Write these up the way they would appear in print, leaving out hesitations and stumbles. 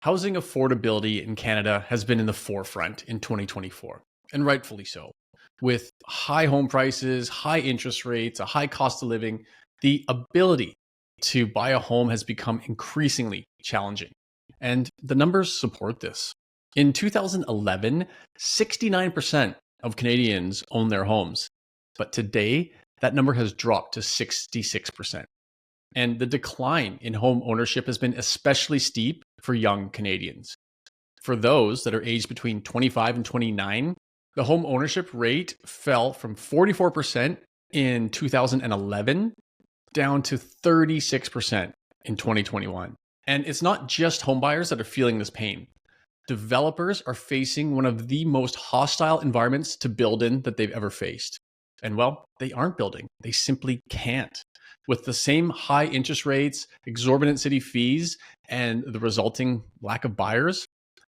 Housing affordability in Canada has been in the forefront in 2024, and rightfully so. With high home prices, high interest rates, a high cost of living, the ability to buy a home has become increasingly challenging. And the numbers support this. In 2011, 69% of Canadians own their homes. But today, that number has dropped to 66%. And the decline in home ownership has been especially steep for young Canadians. For those that are aged between 25 and 29, the home ownership rate fell from 44% in 2011 down to 36% in 2021. And it's not just homebuyers that are feeling this pain. Developers are facing one of the most hostile environments to build in that they've ever faced. And well, they aren't building. They simply can't. With the same high interest rates, exorbitant city fees, and the resulting lack of buyers,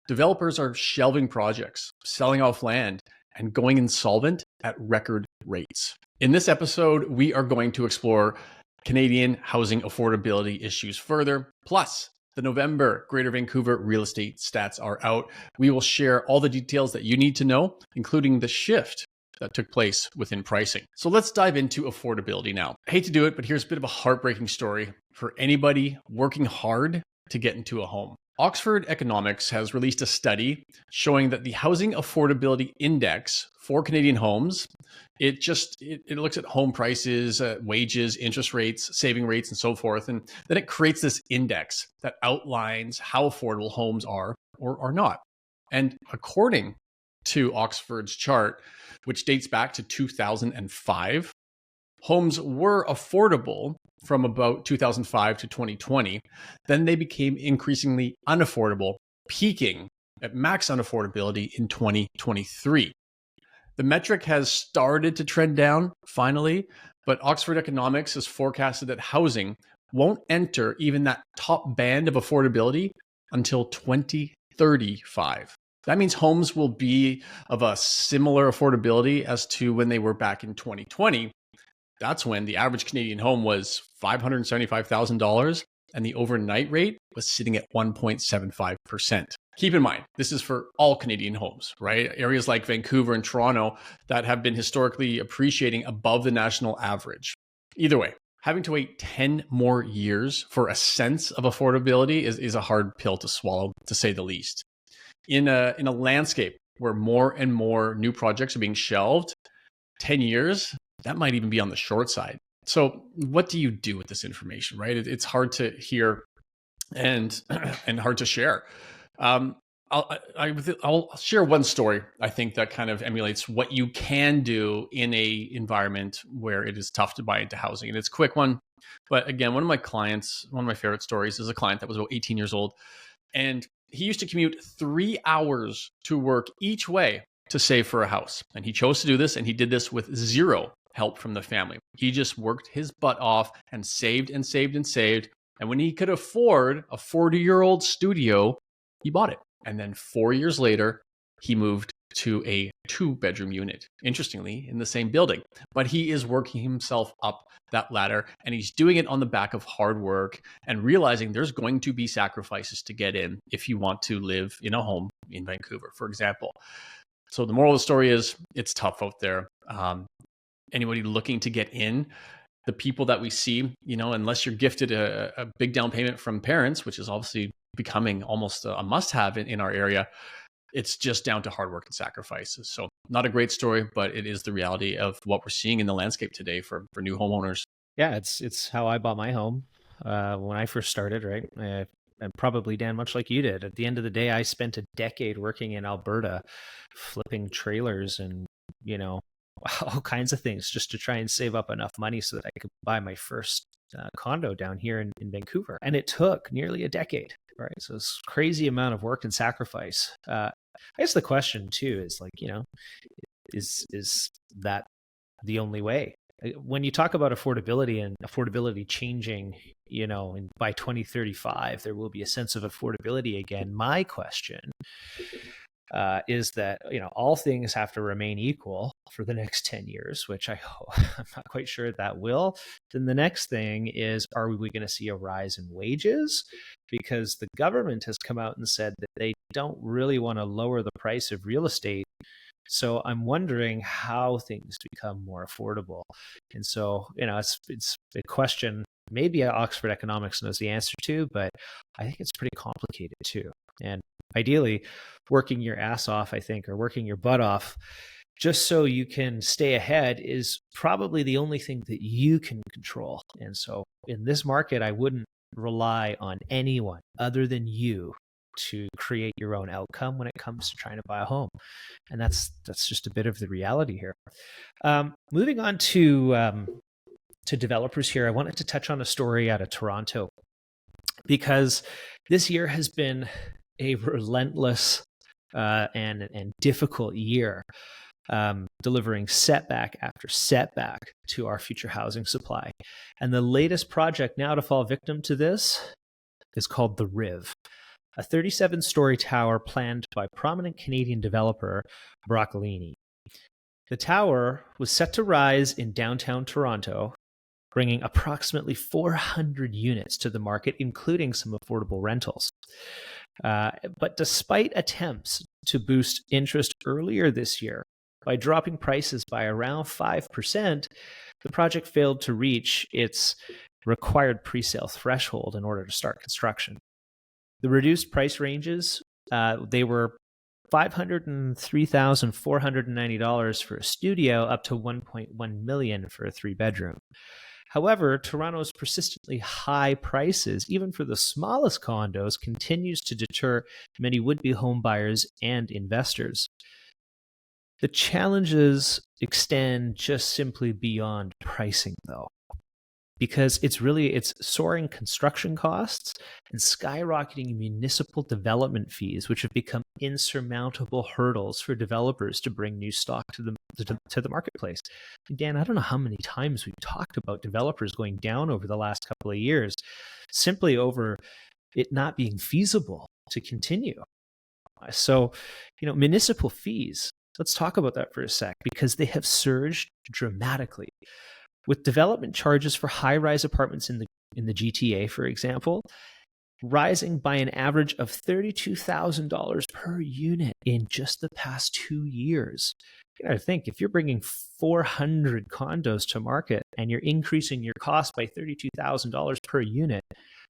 developers are shelving projects, selling off land, and going insolvent at record rates. In this episode, we are going to explore Canadian housing affordability issues further. Plus, the November Greater Vancouver real estate stats are out. We will share all the details that you need to know, including the shift that took place within pricing. So let's dive into affordability now. I hate to do it, but here's a bit of a heartbreaking story for anybody working hard to get into a home. Oxford Economics has released a study showing that the Housing Affordability Index for Canadian homes, it looks at home prices, wages, interest rates, saving rates, and so forth. And then it creates this index that outlines how affordable homes are or are not. And according to Oxford's chart, which dates back to 2005, homes were affordable from about 2005 to 2020. Then they became increasingly unaffordable, peaking at max unaffordability in 2023. The metric has started to trend down finally, but Oxford Economics has forecasted that housing won't enter even that top band of affordability until 2035. That means homes will be of a similar affordability as to when they were back in 2020. That's when the average Canadian home was $575,000 and the overnight rate was sitting at 1.75%. Keep in mind, this is for all Canadian homes, right? Areas like Vancouver and Toronto that have been historically appreciating above the national average. Either way, having to wait 10 more years for a sense of affordability is a hard pill to swallow, to say the least. In a landscape where more and more new projects are being shelved, 10 years, that might even be on the short side. So what do you do with this information, right? It's hard to hear and hard to share. I'll share one story, I think, that kind of emulates what you can do in a environment where it is tough to buy into housing. And it's a quick one. But again, one of my favorite stories is a client that was about 18 years old. And he used to commute 3 hours to work each way to save for a house. And he chose to do this, and he did this with zero help from the family. He just worked his butt off and saved and saved and saved. And when he could afford a 40-year-old studio, he bought it. And then 4 years later, he moved to a 2-bedroom unit, interestingly, in the same building. But he is working himself up that ladder, and he's doing it on the back of hard work and realizing there's going to be sacrifices to get in if you want to live in a home in Vancouver, for example. So the moral of the story is it's tough out there. Anybody looking to get in, the people that we see, unless you're gifted a big down payment from parents, which is obviously becoming almost a must-have in our area, it's just down to hard work and sacrifices. So not a great story, but it is the reality of what we're seeing in the landscape today for new homeowners. Yeah, it's how I bought my home when I first started, right? And probably, Dan, much like you did. At the end of the day, I spent a decade working in Alberta, flipping trailers and, all kinds of things just to try and save up enough money so that I could buy my first condo down here in Vancouver. And it took nearly a decade, right? So it's a crazy amount of work and sacrifice. I guess the question too is is that the only way? When you talk about affordability and affordability changing, and by 2035, there will be a sense of affordability again. My question is that, all things have to remain equal for the next 10 years, which I'm not quite sure that will. Then the next thing is, are we going to see a rise in wages? because the government has come out and said that they don't really want to lower the price of real estate. So I'm wondering how things become more affordable. And so, it's a question maybe Oxford Economics knows the answer to, but I think it's pretty complicated too. And ideally, working your ass off, I think, or working your butt off just so you can stay ahead is probably the only thing that you can control. And so in this market, I wouldn't rely on anyone other than you to create your own outcome when it comes to trying to buy a home. And that's just a bit of the reality here. Moving on to developers here, I wanted to touch on a story out of Toronto, because this year has been a relentless and difficult year, delivering setback after setback to our future housing supply. And the latest project now to fall victim to this is called the Riv, a 37-story tower planned by prominent Canadian developer Broccolini. The tower was set to rise in downtown Toronto, bringing approximately 400 units to the market, including some affordable rentals. But despite attempts to boost interest earlier this year by dropping prices by around 5%, the project failed to reach its required presale threshold in order to start construction. The reduced price ranges, they were $503,490 for a studio up to $1.1 million for a 3-bedroom. However, Toronto's persistently high prices, even for the smallest condos, continues to deter many would-be homebuyers and investors. The challenges extend just simply beyond pricing, though, because it's soaring construction costs and skyrocketing municipal development fees, which have become insurmountable hurdles for developers to bring new stock to the marketplace. Dan, I don't know how many times we've talked about developers going down over the last couple of years, simply over it not being feasible to continue. So, municipal fees, let's talk about that for a sec, because they have surged dramatically. With development charges for high-rise apartments in the GTA, for example, rising by an average of $32,000 per unit in just the past 2 years. You got to think, if you're bringing 400 condos to market and you're increasing your cost by $32,000 per unit,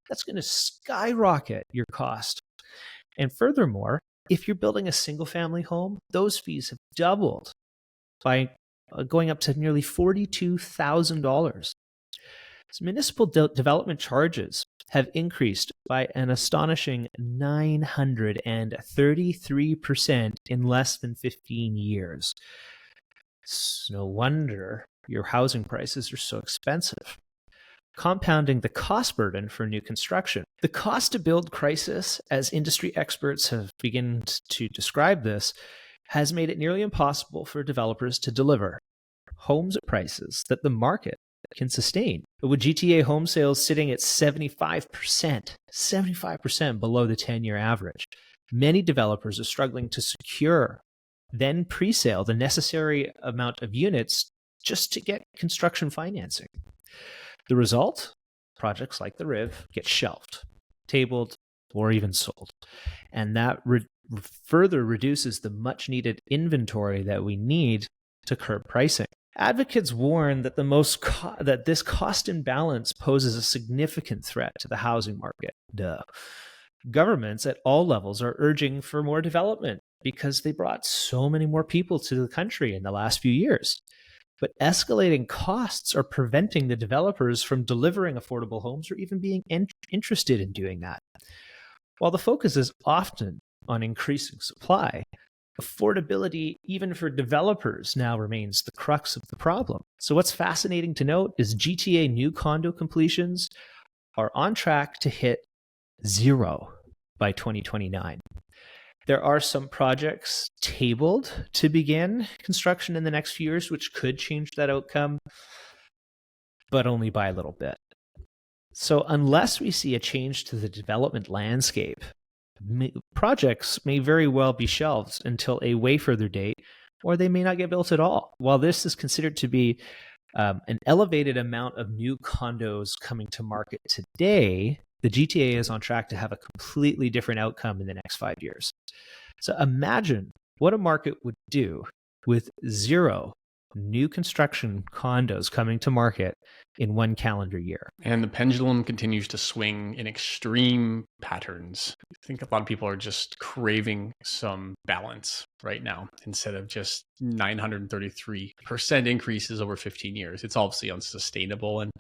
that's going to skyrocket your cost. And furthermore, if you're building a single-family home, those fees have doubled by going up to nearly $42,000. So municipal development charges have increased by an astonishing 933% in less than 15 years. It's no wonder your housing prices are so expensive, compounding the cost burden for new construction. The cost to build crisis, as industry experts have begun to describe this, has made it nearly impossible for developers to deliver homes at prices that the market can sustain. But with GTA home sales sitting at 75% below the 10-year average, many developers are struggling to secure, then pre-sale the necessary amount of units just to get construction financing. The result? Projects like the Riv get shelved, tabled, or even sold. And that further reduces the much-needed inventory that we need to curb pricing. Advocates warn that that this cost imbalance poses a significant threat to the housing market. Governments at all levels are urging for more development because they brought so many more people to the country in the last few years. But escalating costs are preventing the developers from delivering affordable homes or even being interested in doing that. While the focus is often on increasing supply, affordability, even for developers, now remains the crux of the problem. So what's fascinating to note is GTA new condo completions are on track to hit 0 by 2029. There are some projects tabled to begin construction in the next few years, which could change that outcome, but only by a little bit. So unless we see a change to the development landscape, projects may very well be shelved until a way further date, or they may not get built at all. While this is considered to be an elevated amount of new condos coming to market today, the GTA is on track to have a completely different outcome in the next 5 years. So imagine what a market would do with zero new construction condos coming to market in 1 calendar year. And the pendulum continues to swing in extreme patterns. I think a lot of people are just craving some balance right now instead of just 933% increases over 15 years. It's obviously unsustainable. And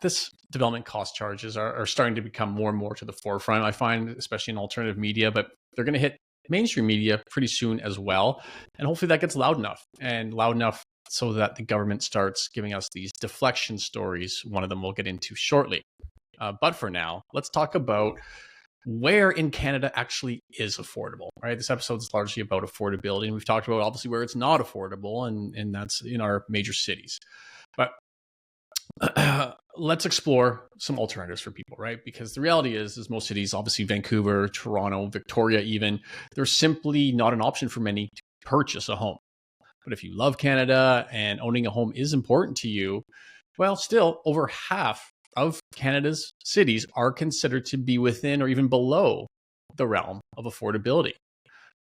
this development cost charges are starting to become more and more to the forefront, I find, especially in alternative media, but they're going to hit mainstream media pretty soon as well. And hopefully that gets loud enough so that the government starts giving us these deflection stories. One of them we'll get into shortly. But for now, let's talk about where in Canada actually is affordable, right? This episode is largely about affordability. And we've talked about obviously where it's not affordable, and that's in our major cities. But let's explore some alternatives for people, right? Because the reality is most cities, obviously Vancouver, Toronto, Victoria even, they're simply not an option for many to purchase a home. But if you love Canada and owning a home is important to you, well, still over half of Canada's cities are considered to be within or even below the realm of affordability.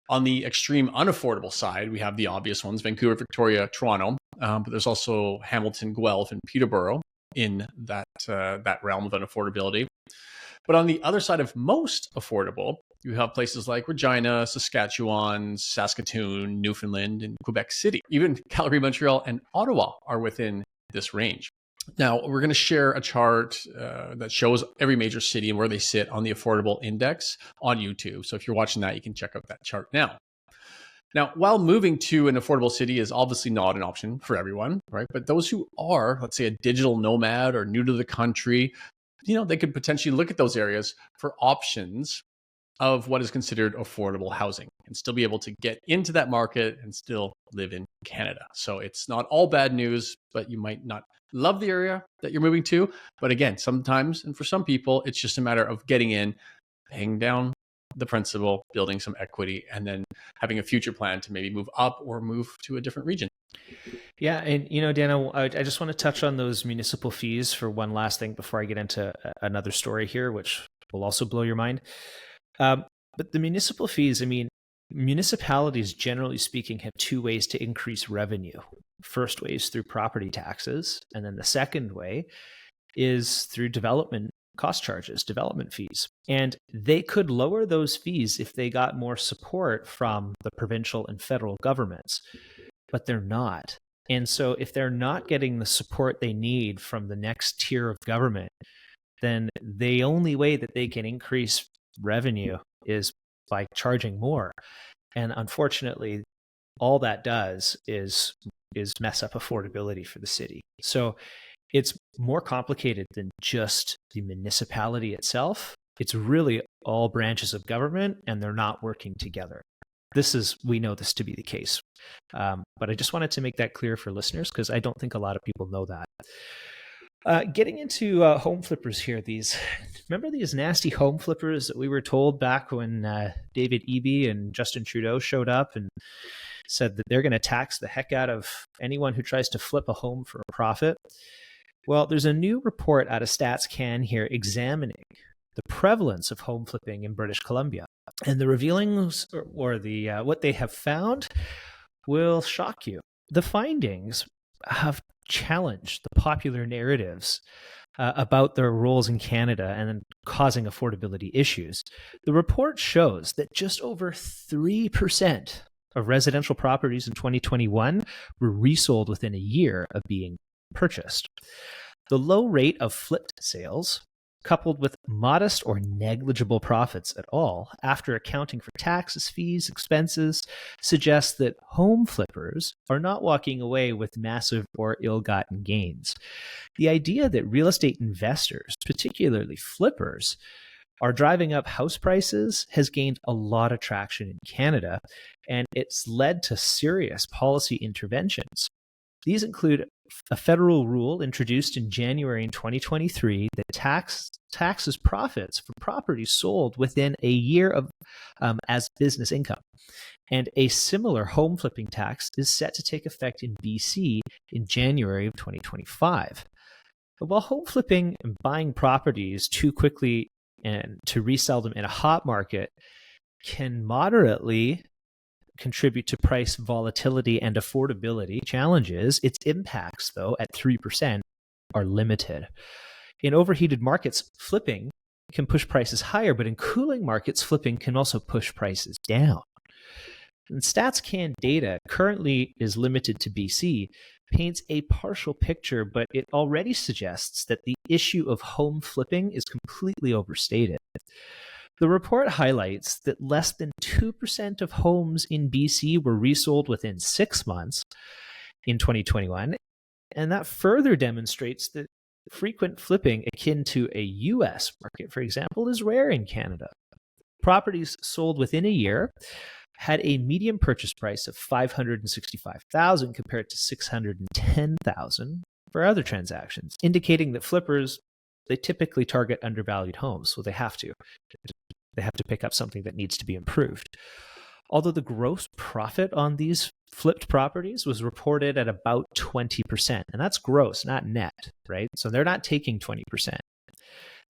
On the extreme unaffordable side, we have the obvious ones, Vancouver, Victoria, Toronto, but there's also Hamilton, Guelph, and Peterborough in that realm of unaffordability. But on the other side of most affordable, you have places like Regina, Saskatchewan, Saskatoon, Newfoundland, and Quebec City. Even Calgary, Montreal, and Ottawa are within this range. Now, we're going to share a chart that shows every major city and where they sit on the affordable index on YouTube. So if you're watching that, you can check out that chart now. Now, while moving to an affordable city is obviously not an option for everyone, right? But those who are, let's say, a digital nomad or new to the country, they could potentially look at those areas for options of what is considered affordable housing and still be able to get into that market and still live in Canada. So it's not all bad news, but you might not love the area that you're moving to. But again, sometimes, and for some people, it's just a matter of getting in, paying down the principal, building some equity, and then having a future plan to maybe move up or move to a different region. Yeah. And, Dana, I just want to touch on those municipal fees for one last thing before I get into another story here, which will also blow your mind. But the municipal fees, municipalities, generally speaking, have two ways to increase revenue. First way is through property taxes. And then the second way is through development cost charges, development fees. And they could lower those fees if they got more support from the provincial and federal governments, but they're not. And so if they're not getting the support they need from the next tier of government, then the only way that they can increase revenue is by charging more. And unfortunately, all that does is mess up affordability for the city. So it's more complicated than just the municipality itself. It's really all branches of government, and they're not working together. We know this to be the case. But I just wanted to make that clear for listeners because I don't think a lot of people know that. Getting into home flippers here, remember these nasty home flippers that we were told back when David Eby and Justin Trudeau showed up and said that they're going to tax the heck out of anyone who tries to flip a home for a profit? Well, there's a new report out of StatsCan here examining the prevalence of home flipping in British Columbia. And the revealings or the what they have found will shock you. The findings have challenged the popular narratives about their roles in Canada and causing affordability issues. The report shows that just over 3% of residential properties in 2021 were resold within a year of being purchased. The low rate of flipped sales, coupled with modest or negligible profits at all, after accounting for taxes, fees, expenses, suggests that home flippers are not walking away with massive or ill-gotten gains. The idea that real estate investors, particularly flippers, are driving up house prices has gained a lot of traction in Canada, and it's led to serious policy interventions. These include a federal rule introduced in January in 2023 that taxes profits for properties sold within a year of as business income. And a similar home flipping tax is set to take effect in BC in January of 2025. But while home flipping and buying properties too quickly and to resell them in a hot market can moderately contribute to price volatility and affordability challenges, its impacts, though, at 3% are limited. In overheated markets, flipping can push prices higher, but in cooling markets, flipping can also push prices down. And StatsCan data currently is limited to BC, paints a partial picture, but it already suggests that the issue of home flipping is completely overstated. The report highlights that less than 2% of homes in BC were resold within 6 months in 2021, and that further demonstrates that frequent flipping akin to a US market, for example, is rare in Canada. Properties sold within a year had a median purchase price of $565,000 compared to $610,000 for other transactions, indicating that flippers, they typically target undervalued homes, so they have to pick up something that needs to be improved. Although the gross profit on these flipped properties was reported at about 20%, and that's gross, not net, right? So they're not taking 20%.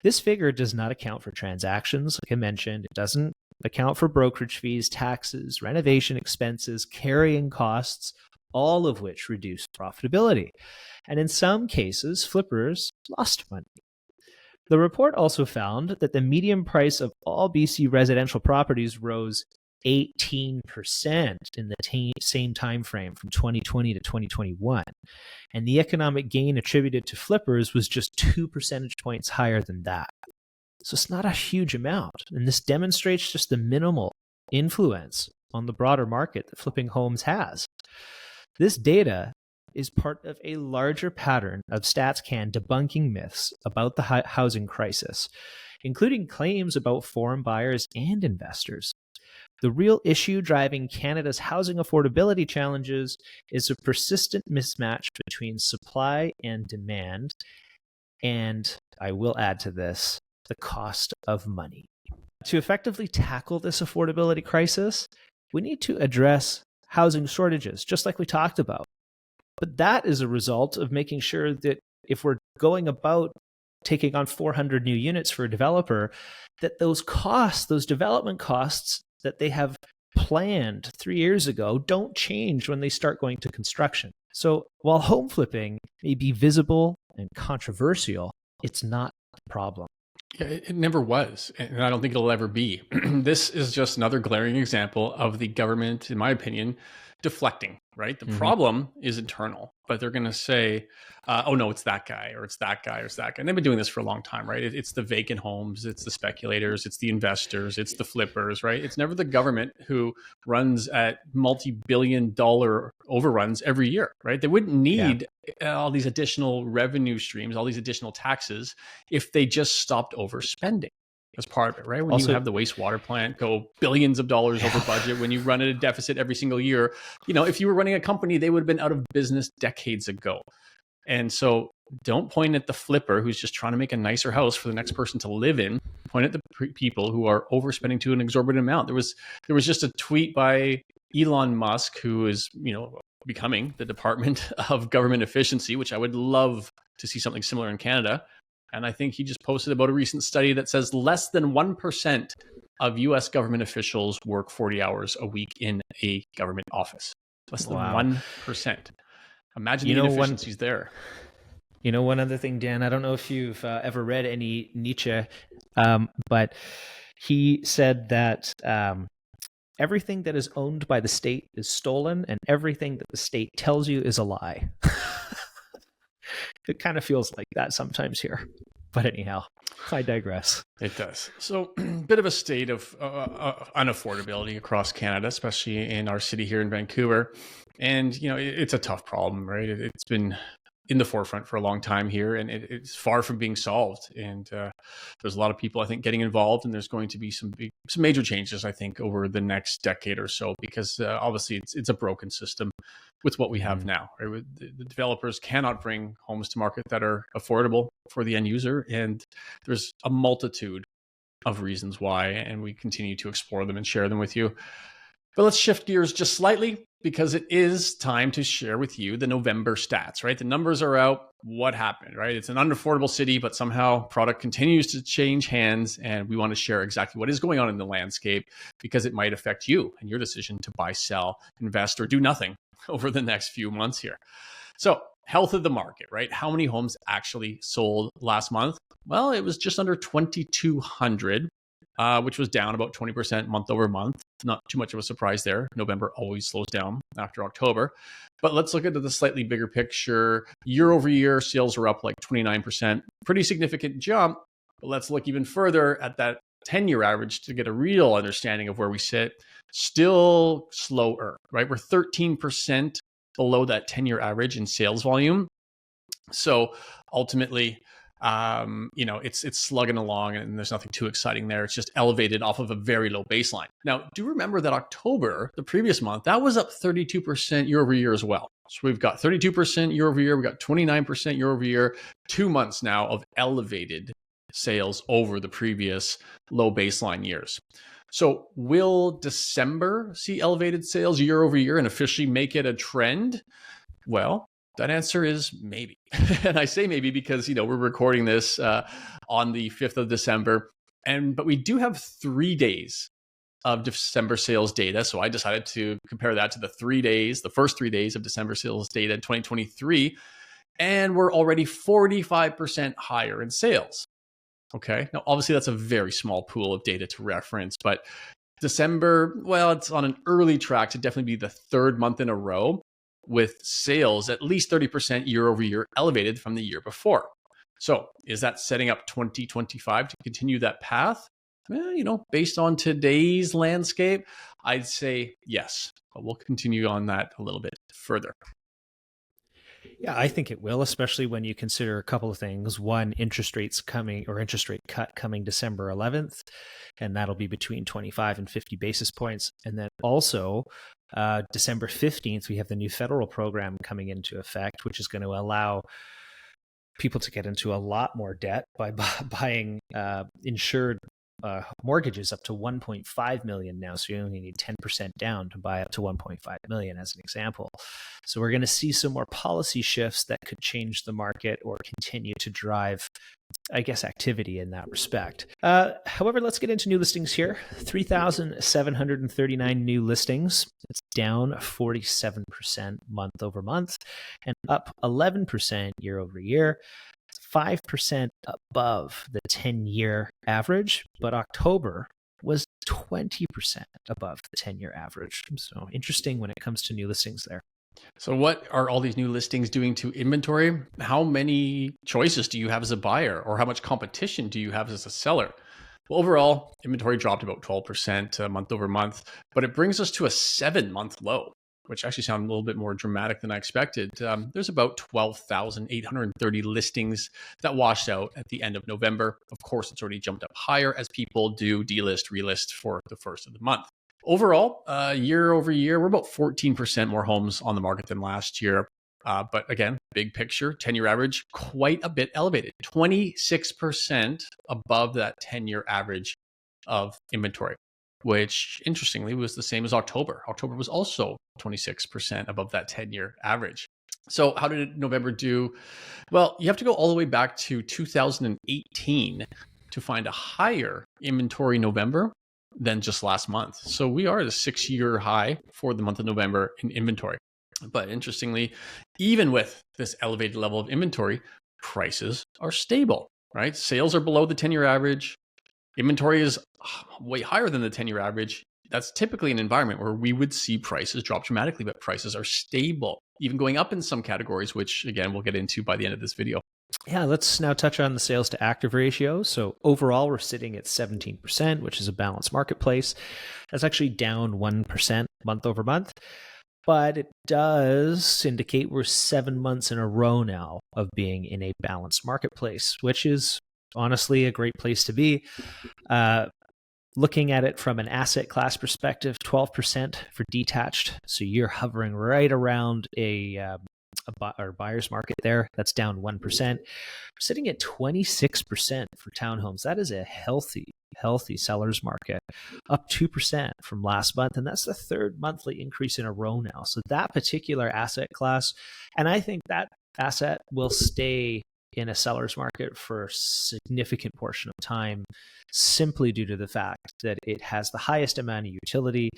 This figure does not account for transactions, like I mentioned. It doesn't account for brokerage fees, taxes, renovation expenses, carrying costs, all of which reduce profitability. And in some cases, flippers lost money. The report also found that the median price of all BC residential properties rose 18% in the same time frame from 2020 to 2021. And the economic gain attributed to flippers was just 2 percentage points higher than that. So it's not a huge amount. And this demonstrates just the minimal influence on the broader market that flipping homes has. This data is part of a larger pattern of StatsCan debunking myths about the housing crisis, including claims about foreign buyers and investors. The real issue driving Canada's housing affordability challenges is a persistent mismatch between supply and demand, and I will add to this, the cost of money. To effectively tackle this affordability crisis, we need to address housing shortages, just like we talked about. But that is a result of making sure that if we're going about taking on 400 new units for a developer, that those costs, those development costs that they have planned 3 years ago don't change when they start going to construction. So while home flipping may be visible and controversial, it's not the problem. Yeah, it never was, and I don't think it'll ever be. This is just another glaring example of the government, in my opinion, deflecting, right? The problem is internal, but they're going to say, oh no, it's that guy, or it's that guy, or it's that guy. And they've been doing this for a long time, right? It's the vacant homes, it's the speculators, it's the investors, it's the flippers, right? It's never the government who runs at multi-billion-dollar overruns every year, right? They wouldn't need all these additional revenue streams, all these additional taxes, if they just stopped overspending. As part of it, right? When also, you have the wastewater plant go billions of dollars over budget, when you run at a deficit every single year, you know, if you were running a company, they would have been out of business decades ago. And so don't point at the flipper who's just trying to make a nicer house for the next person to live in. Point at the people who are overspending to an exorbitant amount. There was just a tweet by Elon Musk, who is, you know, becoming the Department of Government Efficiency, which I would love to see something similar in Canada. And I think he just posted about a recent study that says less than 1% of US government officials work 40 hours a week in a government office. Less than 1%. Imagine the inefficiencies there. You know, one other thing, Dan, I don't know if you've ever read any Nietzsche, but he said that everything that is owned by the state is stolen, and everything that the state tells you is a lie. It kind of feels like that sometimes here. But anyhow, I digress. It does. So bit of a state of unaffordability across Canada, especially in our city here in Vancouver. And, you know, it's a tough problem, right? It's been in the forefront for a long time here, and it's far from being solved. And there's a lot of people, I think, getting involved, and there's going to be some major changes, I think, over the next decade or so, because obviously it's a broken system with what we have now. Right? The developers cannot bring homes to market that are affordable for the end user, and there's a multitude of reasons why, and we continue to explore them and share them with you. But let's shift gears just slightly, because it is time to share with you the November stats, right? The numbers are out. What happened, right? It's an unaffordable city, but somehow product continues to change hands. And we want to share exactly what is going on in the landscape because it might affect you and your decision to buy, sell, invest, or do nothing over the next few months here. So, health of the market, right? How many homes actually sold last month? Well, it was just under 2,200. Which was down about 20% month over month. Not too much of a surprise there. November always slows down after October. But let's look at the slightly bigger picture. Year over year, sales were up like 29%. Pretty significant jump. But let's look even further at that 10-year average to get a real understanding of where we sit. Still slower, right? We're 13% below that 10-year average in sales volume. So ultimately, it's slugging along and there's nothing too exciting there. It's just elevated off of a very low baseline. Now, do remember that October, the previous month, that was up 32% year over year as well. So we've got 32% year over year. We've got 29% year over year, 2 months now of elevated sales over the previous low baseline years. So will December see elevated sales year over year and officially make it a trend? Well, that answer is maybe. And I say maybe because, we're recording this on the 5th of December. But we do have 3 days of December sales data. So I decided to compare that to the first 3 days of December sales data in 2023. And we're already 45% higher in sales. Okay. Now, obviously, that's a very small pool of data to reference. But December, well, it's on an early track to definitely be the third month in a row with sales at least 30% year over year elevated from the year before. So is that setting up 2025 to continue that path? Well, based on today's landscape, I'd say yes, but we'll continue on that a little bit further. Yeah, I think it will, especially when you consider a couple of things. One, interest rate cut coming December 11th, and that'll be between 25 and 50 basis points. And then also December 15th, we have the new federal program coming into effect, which is going to allow people to get into a lot more debt by buying insured mortgages up to 1.5 million now. So you only need 10% down to buy up to 1.5 million as an example. So we're going to see some more policy shifts that could change the market or continue to drive, activity in that respect. However, let's get into new listings here. 3,739 new listings. It's down 47% month over month and up 11% year over year. 5% above the 10-year average, but October was 20% above the 10-year average. So interesting when it comes to new listings there. So what are all these new listings doing to inventory? How many choices do you have as a buyer, or how much competition do you have as a seller? Well, overall, inventory dropped about 12% month over month, but it brings us to a 7-month low, which actually sounds a little bit more dramatic than I expected. There's about 12,830 listings that washed out at the end of November. Of course, it's already jumped up higher as people do delist, relist for the first of the month. Overall, year over year, we're about 14% more homes on the market than last year. But again, big picture, 10-year average, quite a bit elevated, 26% above that 10-year average of inventory, which interestingly was the same as October. October was also 26% above that 10-year average. So how did November do? Well, you have to go all the way back to 2018 to find a higher inventory November than just last month. So we are at a 6-year high for the month of November in inventory. But interestingly, even with this elevated level of inventory, prices are stable, right? Sales are below the 10-year average. Inventory is way higher than the 10-year average. That's typically an environment where we would see prices drop dramatically, but prices are stable, even going up in some categories, which again, we'll get into by the end of this video. Yeah, let's now touch on the sales to active ratio. So overall, we're sitting at 17%, which is a balanced marketplace. That's actually down 1% month over month, but it does indicate we're 7 months in a row now of being in a balanced marketplace, which is honestly a great place to be. Looking at it from an asset class perspective, 12% for detached. So you're hovering right around a or buyer's market there. That's down 1%. We're sitting at 26% for townhomes. That is a healthy seller's market, up 2% from last month. And that's the third monthly increase in a row now. So that particular asset class, and I think that asset will stay in a seller's market for a significant portion of time, simply due to the fact that it has the highest amount of utility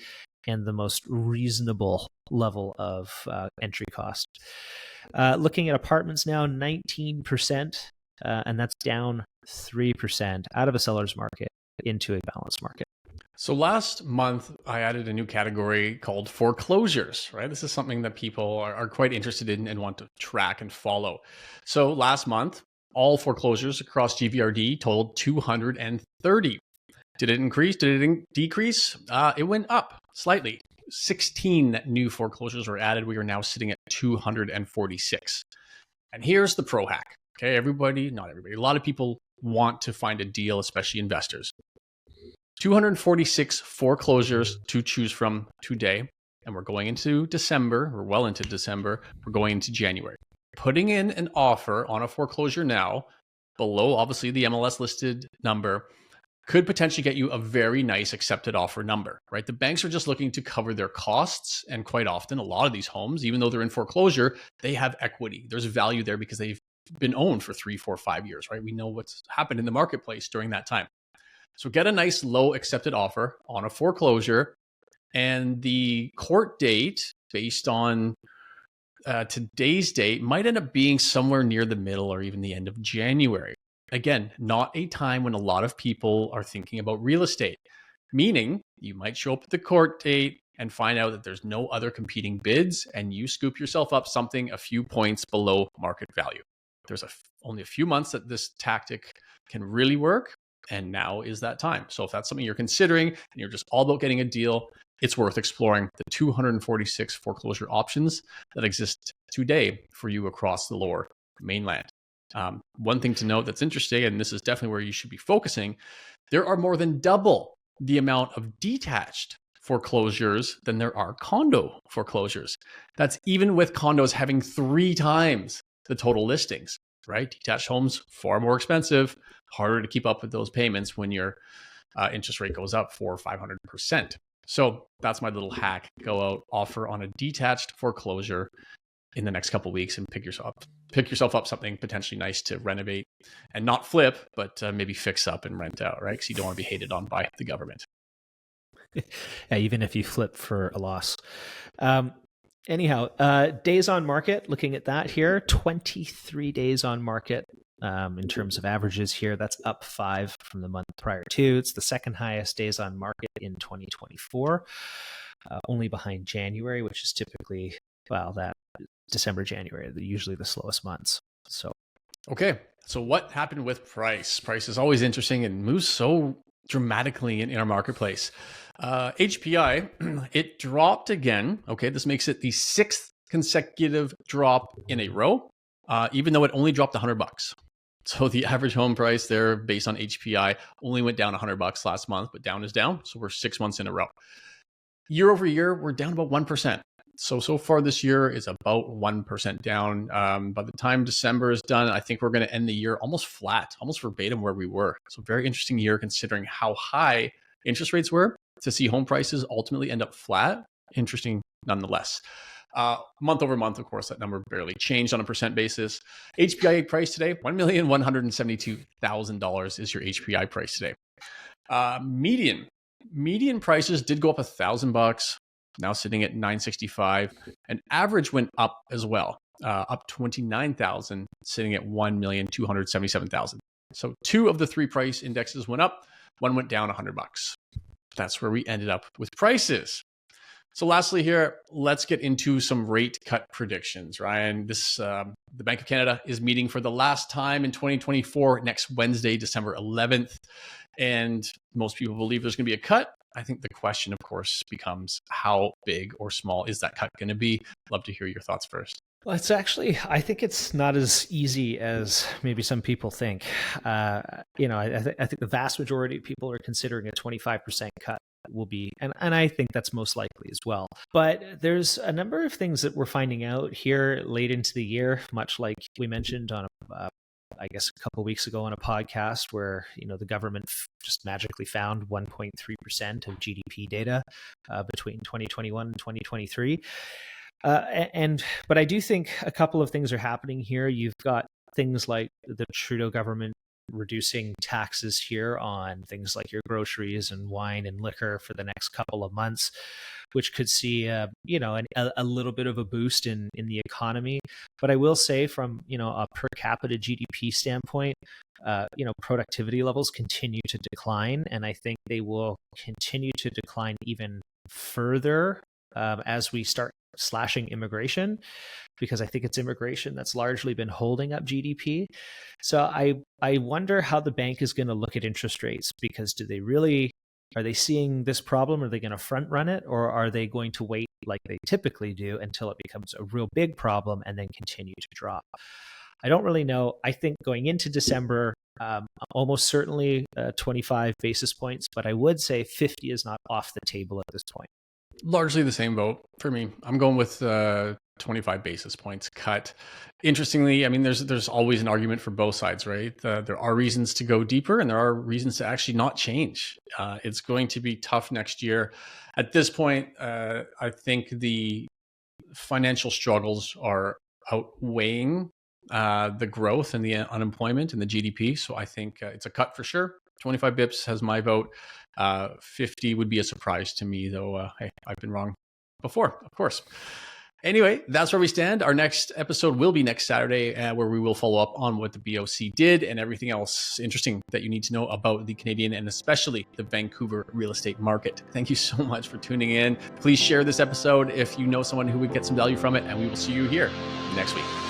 and the most reasonable level of entry cost. Looking at apartments now, 19%, and that's down 3% out of a seller's market into a balanced market. So last month, I added a new category called foreclosures, right? This is something that people are quite interested in and want to track and follow. So last month, all foreclosures across GVRD totaled 230. Did it increase? Did it decrease? It went up slightly. 16 new foreclosures were added. We are now sitting at 246. And here's the pro hack. Okay, not everybody, a lot of people want to find a deal, especially investors. 246 foreclosures to choose from today. And we're going into December. We're well into December. We're going into January. Putting in an offer on a foreclosure now, below obviously the MLS listed number, could potentially get you a very nice accepted offer number, right? The banks are just looking to cover their costs. And quite often, a lot of these homes, even though they're in foreclosure, they have equity. There's value there because they've been owned for 3, 4, 5 years, right? We know what's happened in the marketplace during that time. So get a nice low accepted offer on a foreclosure, and the court date based on today's date might end up being somewhere near the middle or even the end of January. Again, not a time when a lot of people are thinking about real estate, meaning you might show up at the court date and find out that there's no other competing bids and you scoop yourself up something a few points below market value. There's only a few months that this tactic can really work. And now is that time. So if that's something you're considering and you're just all about getting a deal, it's worth exploring the 246 foreclosure options that exist today for you across the lower mainland. One thing to note that's interesting, and this is definitely where you should be focusing, there are more than double the amount of detached foreclosures than there are condo foreclosures. That's even with condos having 3 times the total listings, right? Detached homes, far more expensive, harder to keep up with those payments when your interest rate goes up 400 or 500%. So that's my little hack. Go out, offer on a detached foreclosure in the next couple of weeks and pick yourself up something potentially nice to renovate and not flip, but maybe fix up and rent out, right? Because you don't want to be hated on by the government. Yeah, even if you flip for a loss. Anyhow, days on market, looking at that here, 23 days on market in terms of averages here. That's up 5 from the month prior to. It's the second highest days on market in 2024, only behind January, which is typically, that December, January, usually the slowest months. So, okay. So what happened with price? Price is always interesting and moves so dramatically in our marketplace. HPI, it dropped again. Okay, this makes it the 6th consecutive drop in a row, even though it only dropped $100. So the average home price there based on HPI only went down $100 last month, but down is down. So we're 6 months in a row. Year over year, we're down about 1%. So far this year is about 1% down. By the time December is done, I think we're going to end the year almost flat, almost verbatim where we were. So very interesting year considering how high interest rates were to see home prices ultimately end up flat. Interesting nonetheless. Month over month, of course, that number barely changed on a percent basis. HPI price today, $1,172,000 is your HPI price today. Median prices did go up $1,000. Now sitting at $965, and average went up as well, up $29,000, sitting at $1,277,000. So 2 of the 3 price indexes went up, 1 went down $100. That's where we ended up with prices. So lastly here, let's get into some rate cut predictions. Ryan, the Bank of Canada is meeting for the last time in 2024 next Wednesday, December 11th. And most people believe there's going to be a cut. I think the question, of course, becomes how big or small is that cut going to be? Love to hear your thoughts first. Well, I think it's not as easy as maybe some people think. I think the vast majority of people are considering a 25% cut will be, and I think that's most likely as well. But there's a number of things that we're finding out here late into the year, much like we mentioned on I guess a couple of weeks ago on a podcast where, the government just magically found 1.3% of GDP data between 2021 and 2023. But I do think a couple of things are happening here. You've got things like the Trudeau government reducing taxes here on things like your groceries and wine and liquor for the next couple of months, which could see a little bit of a boost in the economy. But I will say from a per capita GDP standpoint, productivity levels continue to decline, and I think they will continue to decline even further as we start slashing immigration, because I think it's immigration that's largely been holding up GDP. So I wonder how the bank is going to look at interest rates, because are they seeing this problem? Are they going to front run it, or are they going to wait like they typically do until it becomes a real big problem and then continue to drop? I don't really know. I think going into December, almost certainly 25 basis points, but I would say 50 is not off the table at this point. Largely the same vote for me. I'm going with 25 basis points cut. Interestingly, I mean, there's always an argument for both sides, right? There are reasons to go deeper, and there are reasons to actually not change. It's going to be tough next year. At this point, I think the financial struggles are outweighing the growth and the unemployment and the GDP. So I think it's a cut for sure. 25 bips has my vote. 50 would be a surprise to me, though. Hey, I've been wrong before, of course. Anyway, that's where we stand. Our next episode will be next Saturday, where we will follow up on what the BOC did and everything else interesting that you need to know about the Canadian and especially the Vancouver real estate market. Thank you so much for tuning in. Please share this episode if you know someone who would get some value from it, and we will see you here next week.